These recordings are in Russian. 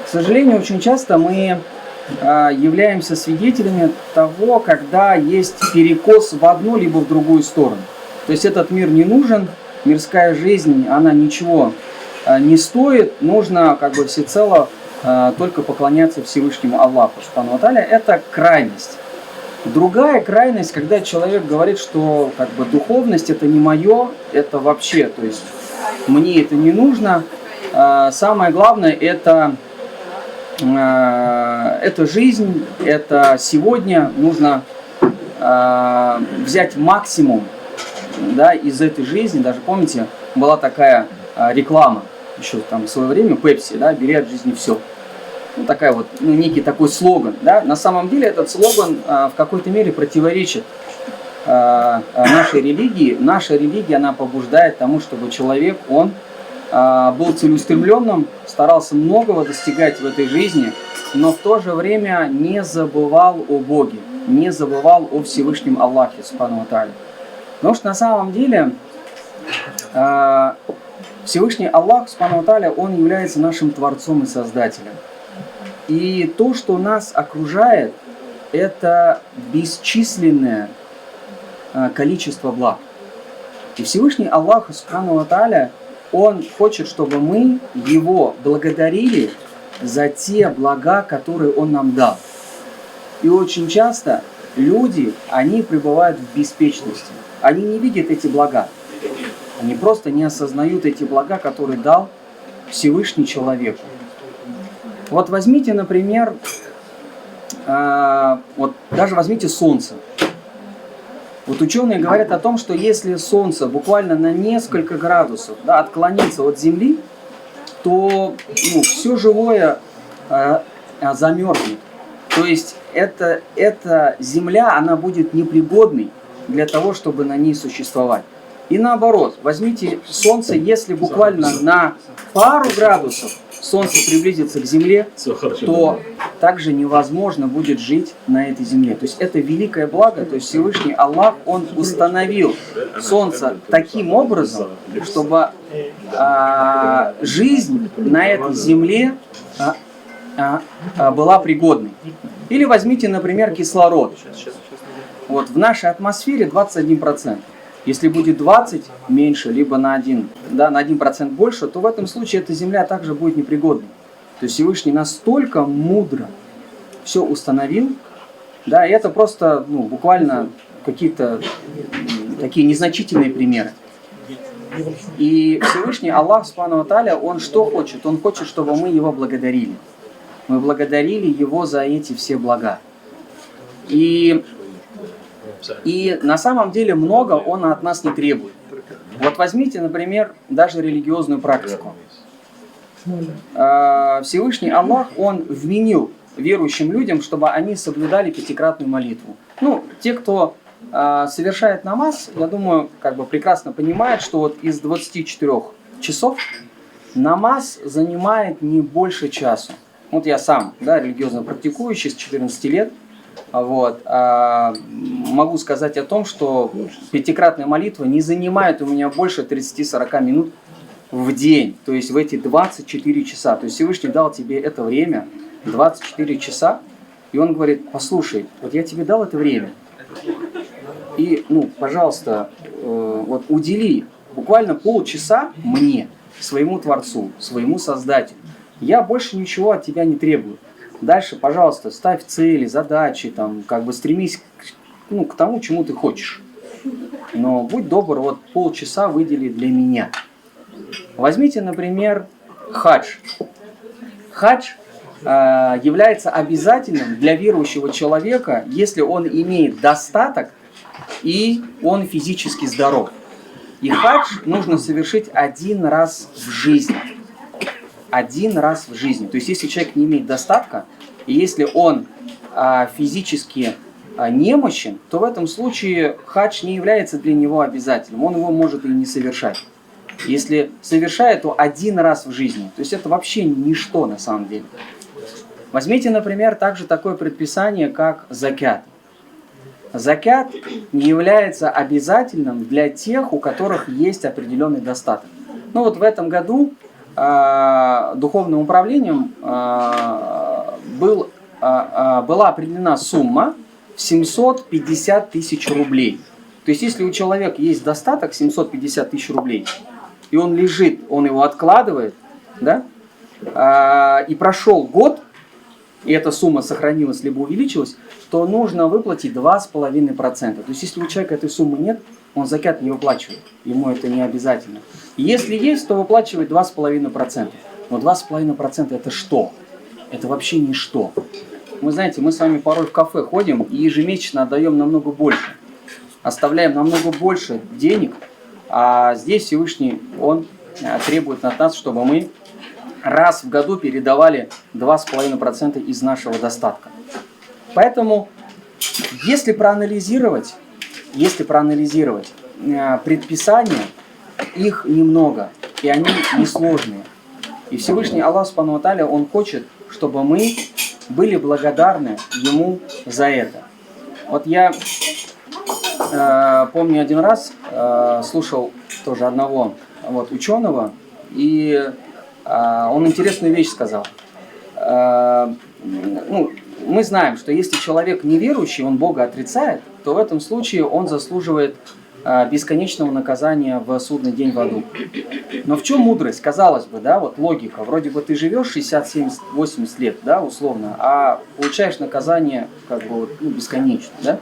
К сожалению, очень часто мы являемся свидетелями того, когда есть перекос в одну либо в другую сторону. То есть этот мир не нужен, мирская жизнь, она ничего не стоит, нужно как бы всецело только поклоняться Всевышнему Аллаху Субхану ва Тааля. Это крайность. Другая крайность, когда человек говорит, что как бы духовность это не мое, это вообще, то есть мне это не нужно. Самое главное это жизнь, это сегодня нужно взять максимум, да, из этой жизни. Даже помните, была такая реклама еще там в свое время, Пепси, да, бери от жизни все. Ну, такая вот, некий такой слоган, да. На самом деле этот слоган в какой-то мере противоречит нашей религии. Наша религия, она побуждает тому, чтобы человек, он был целеустремленным, старался многого достигать в этой жизни, но в то же время не забывал о Боге, не забывал о Всевышнем Аллахе Субхану ва Тааля. Потому что на самом деле Всевышний Аллах Субхану ва Тааля, Он является нашим Творцом и Создателем. И то, что нас окружает, это бесчисленное количество благ. И Всевышний Аллах Субхану ва Тааля, Он хочет, чтобы мы Его благодарили за те блага, которые Он нам дал. И очень часто люди, они пребывают в беспечности. Они не видят эти блага. Они просто не осознают эти блага, которые дал Всевышний человеку. Вот возьмите, например, вот даже возьмите солнце. Вот ученые говорят о том, что если солнце буквально на несколько градусов, да, отклонится от Земли, то все живое замерзнет. То есть эта Земля, она будет непригодной для того, чтобы на ней существовать. И наоборот, возьмите солнце, если буквально на пару градусов солнце приблизится к Земле, то также невозможно будет жить на этой земле. То есть это великое благо, то есть Всевышний Аллах, Он установил солнце таким образом, чтобы жизнь на этой земле была пригодной. Или возьмите, например, кислород. Вот в нашей атмосфере 21%. Если будет 20 меньше, либо на 1% больше, то в этом случае эта земля также будет непригодной. То есть Всевышний настолько мудро все установил, да, и это просто буквально какие-то такие незначительные примеры. И Всевышний Аллах Субхану ва Тааля, Он что хочет? Он хочет, чтобы мы Его благодарили. Мы благодарили Его за эти все блага. И на самом деле много Он от нас не требует. Вот возьмите, например, даже религиозную практику. Всевышний Аллах, Он вменил верующим людям, чтобы они соблюдали пятикратную молитву. Те, кто совершает намаз, я думаю, прекрасно понимают, что вот из 24 часов намаз занимает не больше часа. Вот я сам, религиозно практикующий с 14 лет, могу сказать о том, что пятикратная молитва не занимает у меня больше 30-40 минут в день, то есть в эти 24 часа. То есть Всевышний дал тебе это время, 24 часа, и Он говорит: послушай, вот я тебе дал это время, и, пожалуйста, вот удели буквально полчаса мне, своему Творцу, своему Создателю. Я больше ничего от тебя не требую. Дальше, пожалуйста, ставь цели, задачи, стремись к тому, чему ты хочешь. Но будь добр, вот полчаса выдели для меня. Возьмите, например, хадж. Хадж является обязательным для верующего человека, если он имеет достаток и он физически здоров. И хадж нужно совершить один раз в жизни. Один раз в жизни. То есть, если человек не имеет достатка, и если он физически немощен, то в этом случае хадж не является для него обязательным. Он его может и не совершать. Если совершает, то один раз в жизни. То есть, это вообще ничто на самом деле. Возьмите, например, также такое предписание, как закят. Закят не является обязательным для тех, у которых есть определенный достаток. В этом году духовным управлением была определена сумма в 750 тысяч рублей. То есть, если у человека есть достаток 750 тысяч рублей, и он лежит, он его откладывает, да, и прошел год, и эта сумма сохранилась либо увеличилась, то нужно выплатить 2,5%. То есть, если у человека этой суммы нет, он закят не выплачивает, ему это не обязательно. И если есть, то выплачивает 2,5%. Но 2,5% это что? Это вообще ничто. Вы знаете, мы с вами порой в кафе ходим и ежемесячно отдаем намного больше. Оставляем намного больше денег, а здесь Всевышний, Он требует от нас, чтобы мы раз в году передавали 2,5% из нашего достатка. Поэтому, если проанализировать предписания, их немного, и они несложные. И Всевышний Аллах Субхану ва Тааля, Он хочет, чтобы мы были благодарны Ему за это. Вот я помню один раз слушал тоже одного ученого, и он интересную вещь сказал. Мы знаем, что если человек неверующий, он Бога отрицает, то в этом случае он заслуживает бесконечного наказания в судный день в аду. Но в чем мудрость? Казалось бы, да, вот логика. Вроде бы ты живешь 60, 70, 80 лет, да, условно, а получаешь наказание как бы бесконечно, да?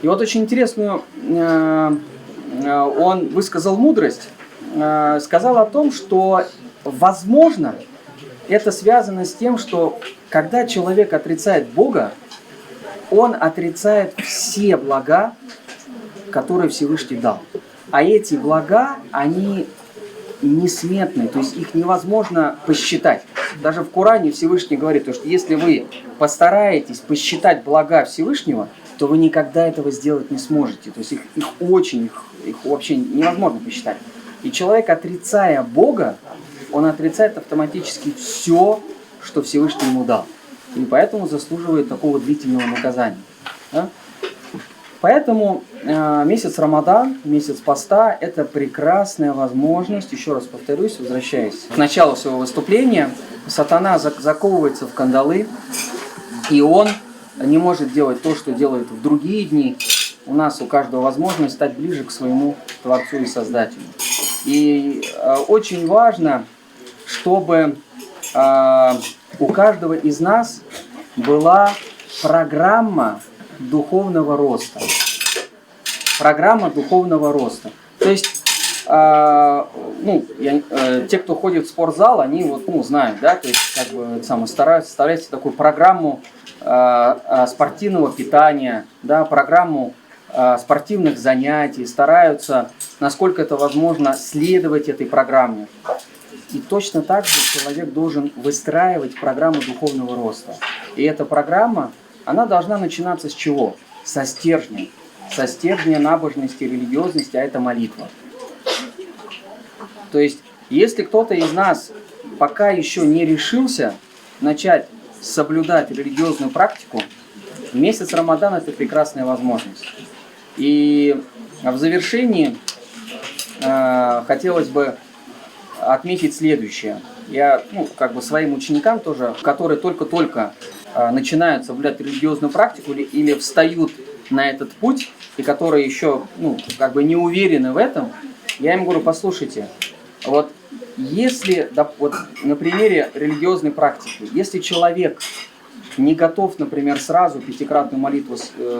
И вот очень интересную он высказал мудрость, сказал о том, что возможно это связано с тем, что когда человек отрицает Бога, он отрицает все блага, которые Всевышний дал. А эти блага, они несметные, то есть их невозможно посчитать. Даже в Коране Всевышний говорит, что если вы постараетесь посчитать блага Всевышнего, то вы никогда этого сделать не сможете. То есть их вообще невозможно посчитать. И человек, отрицая Бога, он отрицает автоматически все, что Всевышний ему дал. И поэтому заслуживает такого длительного наказания. Да? Поэтому месяц Рамадан, месяц поста – это прекрасная возможность, еще раз повторюсь, возвращаясь к началу своего выступления, сатана заковывается в кандалы, и он не может делать то, что делает в другие дни. У нас у каждого возможность стать ближе к своему Творцу и Создателю. И очень важно, чтобы у каждого из нас была программа духовного роста. Программа духовного роста. То есть, те, кто ходит в спортзал, они знают, да, то есть стараются составлять такую программу спортивного питания, да, программу спортивных занятий, стараются, насколько это возможно, следовать этой программе. И точно так же человек должен выстраивать программу духовного роста. И эта программа, она должна начинаться с чего? Со стержня. Со стержня набожности, религиозности, а это молитва. То есть, если кто-то из нас пока еще не решился начать соблюдать религиозную практику, месяц Рамадан – это прекрасная возможность. И в завершении хотелось бы отметить следующее. Я своим ученикам тоже, которые только-только начинают соблюдать религиозную практику или встают на этот путь, и которые еще не уверены в этом, я им говорю: послушайте, вот если, на примере религиозной практики, если человек не готов, например, сразу пятикратную молитву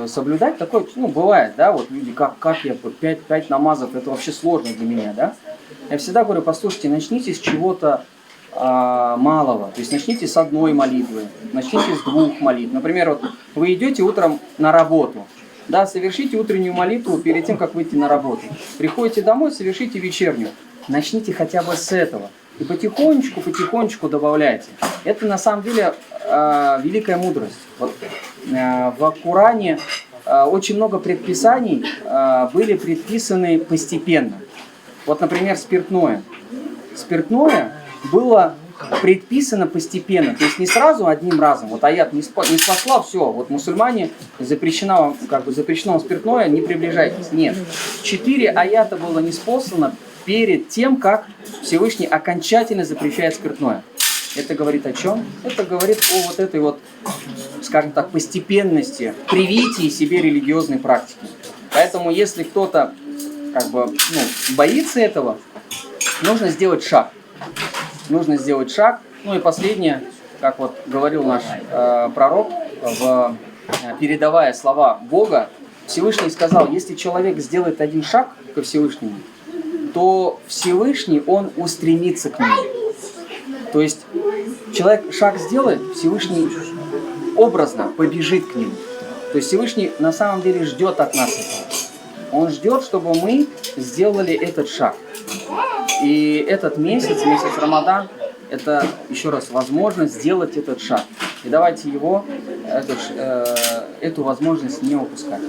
соблюдать, такое, бывает, да, вот люди, как я, 5 намазов, это вообще сложно для меня, да. Я всегда говорю: послушайте, начните с чего-то малого, то есть начните с одной молитвы, начните с 2 молитв. Например, вот вы идете утром на работу, да, совершите утреннюю молитву перед тем, как выйти на работу. Приходите домой, совершите вечернюю. Начните хотя бы с этого. И потихонечку добавляйте. Это на самом деле великая мудрость. Вот, в Коране очень много предписаний были предписаны постепенно. Вот, например, спиртное. Спиртное было предписано постепенно. То есть не сразу одним разом. Вот аят не спасла, все. Вот мусульмане, запрещено спиртное, не приближайтесь. Нет. 4 аята было неспослано перед тем, как Всевышний окончательно запрещает спиртное. Это говорит о чем? Это говорит о вот этой вот, скажем так, постепенности, привитии себе религиозной практики. Поэтому, если кто-то как бы, боится этого, нужно сделать шаг. Нужно сделать шаг. Ну и последнее, как вот говорил наш пророк, передавая слова Бога, Всевышний сказал, если человек сделает один шаг ко Всевышнему, то Всевышний, он устремится к нему. То есть человек шаг сделает, Всевышний образно побежит к нему. То есть Всевышний на самом деле ждет от нас этого. Он ждет, чтобы мы сделали этот шаг. И этот месяц, месяц Рамадан, это, еще раз, возможность сделать этот шаг. И давайте эту возможность не упускать.